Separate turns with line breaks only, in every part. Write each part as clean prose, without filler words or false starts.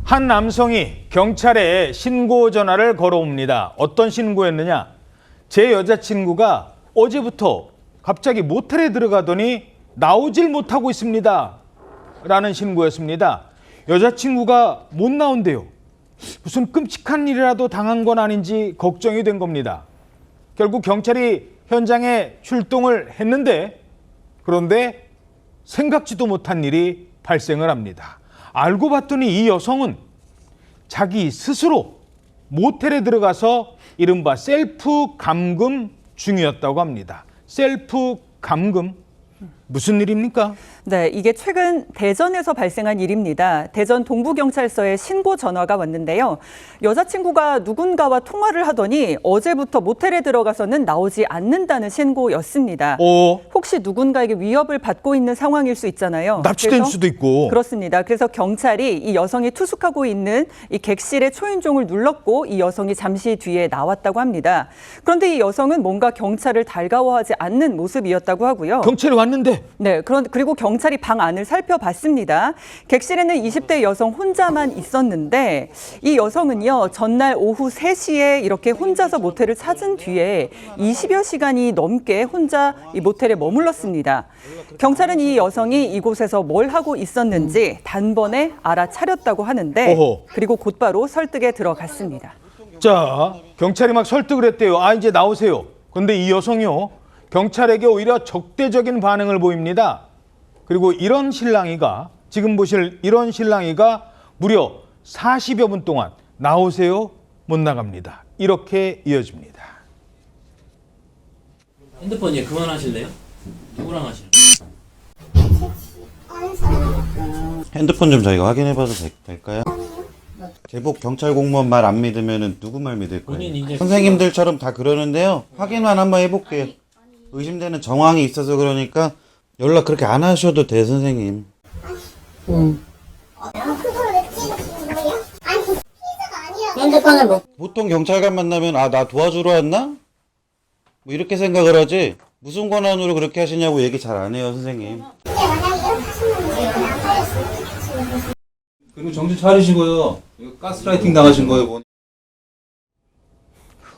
한 남성이 경찰에 신고 전화를 걸어옵니다. 어떤 신고였느냐? 제 여자친구가 어제부터 갑자기 모텔에 들어가더니 나오질 못하고 있습니다. 라는 신고였습니다. 여자친구가 못 나온대요. 무슨 끔찍한 일이라도 당한 건 아닌지 걱정이 된 겁니다. 결국 경찰이 현장에 출동을 했는데, 그런데 생각지도 못한 일이 발생을 합니다. 알고 봤더니 이 여성은 자기 스스로 모텔에 들어가서 이른바 셀프 감금 중이었다고 합니다. 셀프 감금, 무슨 일입니까?
네, 이게 최근 대전에서 발생한 일입니다. 대전 동부경찰서에 신고 전화가 왔는데요. 여자친구가 누군가와 통화를 하더니 어제부터 모텔에 들어가서는 나오지 않는다는 신고였습니다. 혹시 누군가에게 위협을 받고 있는 상황일 수 있잖아요.
납치된 수도 있고.
그렇습니다. 그래서 경찰이 이 여성이 투숙하고 있는 이 객실의 초인종을 눌렀고 이 여성이 잠시 뒤에 나왔다고 합니다. 그런데 이 여성은 뭔가 경찰을 달가워하지 않는 모습이었다고 하고요.
경찰이 왔는데?
네, 그리고 경찰이 방 안을 살펴봤습니다. 객실에는 20대 여성 혼자만 있었는데 이 여성은요, 전날 오후 3시에 이렇게 혼자서 모텔을 찾은 뒤에 20여 시간이 넘게 혼자 이 모텔에 머물렀습니다. 경찰은 이 여성이 이곳에서 뭘 하고 있었는지 단번에 알아차렸다고 하는데 그리고 곧바로 설득에 들어갔습니다.
자, 경찰이 막 설득을 했대요. 이제 나오세요. 그런데 이 여성이요, 경찰에게 오히려 적대적인 반응을 보입니다. 그리고 이런 신랑이가, 지금 보실 이런 신랑이가 무려 40여 분 동안 나오세요, 못 나갑니다. 이렇게 이어집니다.
핸드폰 이제 그만하실래요? 누구랑 하실래요?
핸드폰 좀 저희가 확인해봐도 될까요? 제복 경찰 공무원 말 안 믿으면 누구 말 믿을 거예요? 선생님들처럼 다 그러는데요. 확인만 한번 해볼게요. 의심되는 정황이 있어서 그러니까 연락 그렇게 안 하셔도 돼, 선생님.
핸드폰을 뭐?
보통 경찰관 만나면 나 도와주러 왔나? 뭐 이렇게 생각을 하지. 무슨 권한으로 그렇게 하시냐고 얘기 잘 안 해요, 선생님.
그리고 정신 차리시고요. 이거 가스라이팅 당하신 거예요,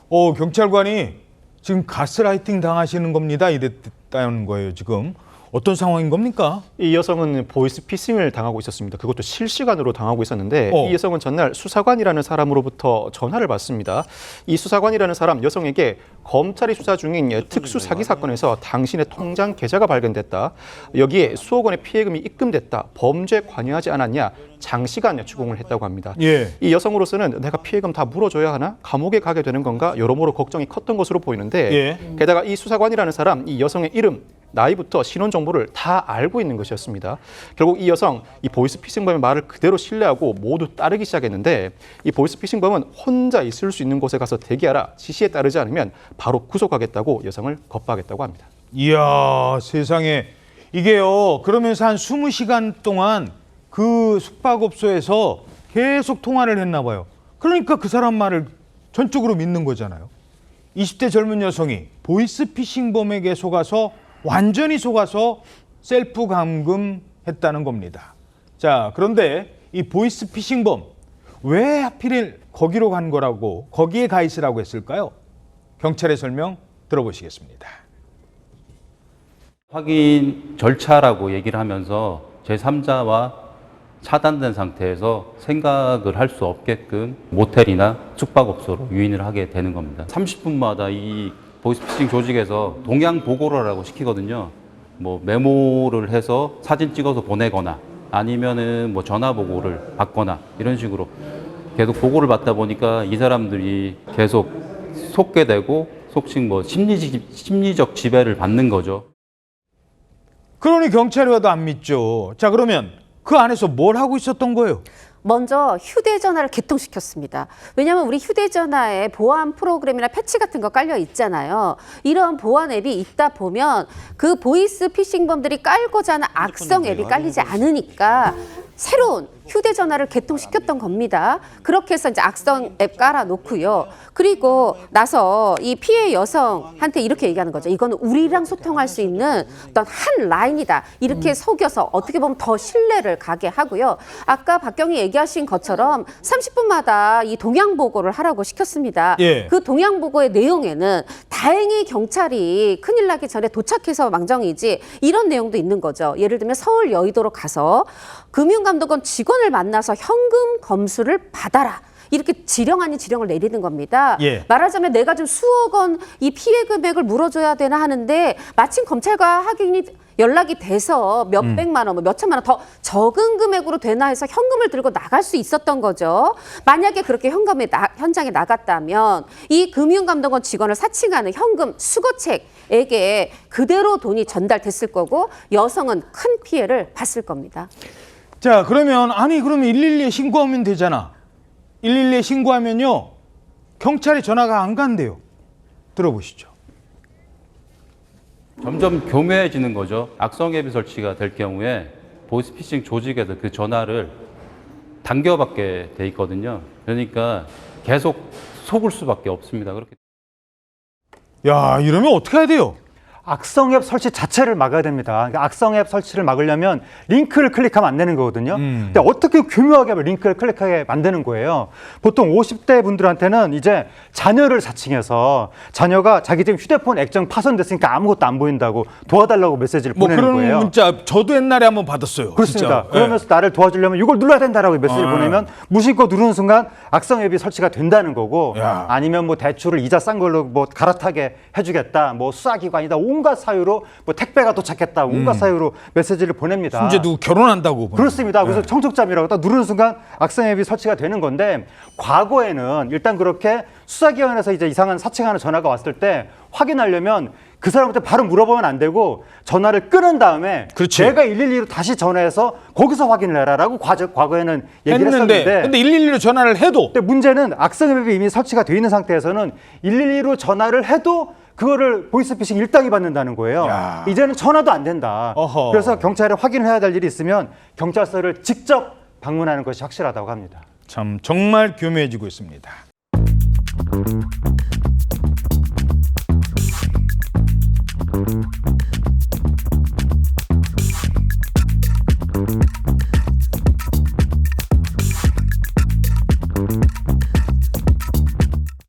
뭐.
경찰관이 지금 가스라이팅 당하시는 겁니다. 이랬다는 거예요, 지금. 어떤 상황인 겁니까?
이 여성은 보이스피싱을 당하고 있었습니다. 그것도 실시간으로 당하고 있었는데 이 여성은 전날 수사관이라는 사람으로부터 전화를 받습니다. 이 수사관이라는 사람, 여성에게 검찰이 수사 중인 특수 사기 사건에서 당신의 통장 계좌가 발견됐다. 여기에 수억 원의 피해금이 입금됐다. 범죄에 관여하지 않았냐. 장시간 추궁을 했다고 합니다. 이 여성으로서는 내가 피해금 다 물어줘야 하나? 감옥에 가게 되는 건가? 여러모로 걱정이 컸던 것으로 보이는데 게다가 이 수사관이라는 사람, 이 여성의 이름, 나이부터 신원 정보를 다 알고 있는 것이었습니다. 결국 이 여성, 이 보이스피싱범의 말을 그대로 신뢰하고 모두 따르기 시작했는데 이 보이스피싱범은 혼자 있을 수 있는 곳에 가서 대기하라, 지시에 따르지 않으면 바로 구속하겠다고 여성을 겁박했다고 합니다.
이야, 세상에. 이게요, 그러면서 한 20시간 동안 그 숙박업소에서 계속 통화를 했나 봐요. 그러니까 그 사람 말을 전적으로 믿는 거잖아요. 20대 젊은 여성이 보이스피싱범에게 완전히 속아서 셀프 감금했다는 겁니다. 자, 그런데 이 보이스피싱범, 왜 하필 거기로 간 거라고, 거기에 가 있으라고 했을까요? 경찰의 설명 들어보시겠습니다.
확인 절차라고 얘기를 하면서 제3자와 차단된 상태에서 생각을 할 수 없게끔 모텔이나 숙박업소로 유인을 하게 되는 겁니다. 30분마다 이 보이스피싱 조직에서 동향 보고라고 시키거든요. 뭐 메모를 해서 사진 찍어서 보내거나 아니면은 뭐 전화 보고를 받거나 이런 식으로 계속 보고를 받다 보니까 이 사람들이 계속 속게 되고 속칭 뭐 심리적 지배를 받는 거죠.
그러니 경찰이 와도 안 믿죠. 자, 그러면 그 안에서 뭘 하고 있었던 거예요?
먼저 휴대전화를 개통시켰습니다. 왜냐하면 우리 휴대전화에 보안 프로그램이나 패치 같은 거 깔려 있잖아요. 이런 보안 앱이 있다 보면 그 보이스 피싱범들이 깔고자 하는 악성 앱이 깔리지 않으니까 새로운 휴대전화를 개통시켰던 겁니다. 그렇게 해서 이제 악성 앱 깔아놓고요. 그리고 나서 이 피해 여성한테 이렇게 얘기하는 거죠. 이거는 우리랑 소통할 수 있는 어떤 한 라인이다. 이렇게 속여서 어떻게 보면 더 신뢰를 가게 하고요. 아까 박경희 얘기하신 것처럼 30분마다 이 동향 보고를 하라고 시켰습니다.
예.
그 동향 보고의 내용에는 다행히 경찰이 큰일 나기 전에 도착해서 망정이지 이런 내용도 있는 거죠. 예를 들면 서울 여의도로 가서 금융감독원 직원을 만나서 현금 검수를 받아라. 이렇게 지령 아닌 지령을 내리는 겁니다.
예.
말하자면 내가 좀 수억 원 이 피해 금액을 물어줘야 되나 하는데 마침 검찰과 확인이 연락이 돼서 몇백만 원, 몇천만 원 더 적은 금액으로 되나 해서 현금을 들고 나갈 수 있었던 거죠. 만약에 그렇게 현장에 나갔다면 이 금융감독원 직원을 사칭하는 현금 수거책에게 그대로 돈이 전달됐을 거고 여성은 큰 피해를 봤을 겁니다.
자, 그러면 그러면 112에 신고하면 되잖아. 112에 신고하면요. 경찰이 전화가 안 간대요. 들어보시죠.
점점 교묘해지는 거죠. 악성 앱이 설치가 될 경우에 보이스피싱 조직에서 그 전화를 당겨받게 돼 있거든요. 그러니까 계속 속을 수밖에 없습니다. 그렇게.
야, 이러면 어떻게 해야 돼요?
악성 앱 설치 자체를 막아야 됩니다. 그러니까 악성 앱 설치를 막으려면 링크를 클릭하면 안 되는 거거든요. 근데 어떻게 교묘하게 링크를 클릭하게 만드는 거예요? 보통 50대 분들한테는 이제 자녀를 자칭해서 자녀가 자기 지금 휴대폰 액정 파손됐으니까 아무것도 안 보인다고 도와달라고 메시지를 보내는
그런
거예요.
문자 저도 옛날에 한번 받았어요.
그렇습니다.
진짜.
그러면서 나를 도와주려면 이걸 눌러야 된다라고 메시지를 보내면 무심코 누르는 순간 악성 앱이 설치가 된다는 거고
야.
아니면 뭐 대출을 이자 싼 걸로 뭐 갈아타게 해주겠다. 뭐 수사기관이다. 온갖 사유로 뭐 택배가 도착했다. 온갖 사유로 메시지를 보냅니다.
심지어 누구 결혼한다고.
그렇습니다. 그래서 청첩장이라고 딱 누르는 순간 악성 앱이 설치가 되는 건데 과거에는 일단 그렇게 수사기관에서 이제 이상한 사칭하는 전화가 왔을 때 확인하려면 그 사람한테 바로 물어보면 안 되고 전화를 끊은 다음에
그렇지.
내가 112로 다시 전화해서 거기서 확인을 해라라고 과거에는 얘기를
했는데
했었는데
근데 112로 전화를 해도
근데 문제는 악성 앱이 이미 설치가 돼 있는 상태에서는 112로 전화를 해도 그거를 보이스피싱 일당이 받는다는 거예요.
야.
이제는 전화도 안 된다.
어허.
그래서 경찰에 확인해야 될 일이 있으면 경찰서를 직접 방문하는 것이 확실하다고 합니다.
참 정말 교묘해지고 있습니다.